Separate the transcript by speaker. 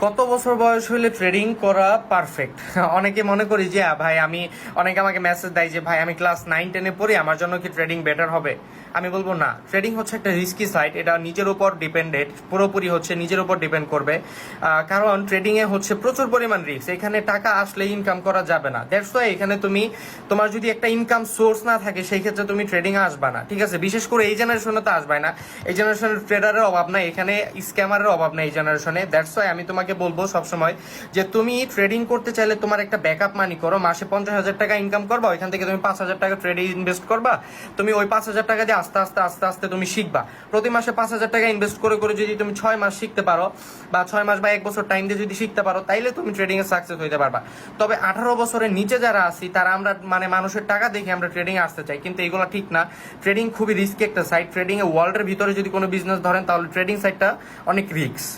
Speaker 1: কত বছর বয়স হইলে ট্রেডিং করা পারফেক্ট? অনেকে মনে করি যে ভাই অনেকে আমাকে মেসেজ দেয় যে ভাই আমি ক্লাস 9-10-এ পড়ি, আমার জন্য কি ট্রেডিং বেটার হবে? আমি বলবো না, ট্রেডিং হচ্ছে একটা রিস্কি সাইট, এটা নিজের উপর ডিপেন্ডেন্ট, পুরোপুরি হচ্ছে নিজের উপর ডিপেন্ড করবে। কারণ ট্রেডিংয়ে হচ্ছে প্রচুর পরিমাণ রিস্ক, এখানে টাকা আসলে ইনকাম করা যাবে না। দ্যাটস ওয়াই এখানে তোমার যদি একটা ইনকাম সোর্স না থাকে সেই ক্ষেত্রে তুমি ট্রেডিংয়ে আসবা না, ঠিক আছে? বিশেষ করে এই জেনারেশনে তো আসবে না, এই জেনারেশনের ট্রেডারের অভাব নাই, এখানে স্ক্যামারের অভাব নাই এই জেনারেশনে। দ্যাটস ওয়াই আমি তোমাকে বলবো সবসময় যে তুমি ট্রেডিং করতে চাইলে তোমার একটা ব্যাকআপ মানি করো, মাসে 50,000 টাকা ইনকাম করবা, ওইখান থেকে তুমি 5,000 টাকা ট্রেডে ইনভেস্ট করবা। তুমি ওই 5,000 টাকা দিয়ে আস্তে আস্তে আস্তে আস্তে তুমি শিখবা। প্রতি মাসে 5,000 টাকা ইনভেস্ট করে করে যদি তুমি 6 মাস শিখতে পারো, বা 6 মাস বা 1 বছর টাইম দিয়ে যদি শিখতে পারো, তাইলে তুমি ট্রেডিং এ সাকসেস হইতে পারবা। তবে 18 বছরের নিচে যারা আছি তারা আমরা মানুষের টাকা দেখে আমরা ট্রেডিং আসতে চাই, কিন্তু এগুলো ঠিক না। ট্রেডিং খুবই রিস্কি একটা সাইট। ট্রেডিং এ ওয়ার্ল্ডের ভিতরে যদি কোনো বিজনেস ধরেন তাহলে ট্রেডিং সাইটটা অনেক রিস্ক।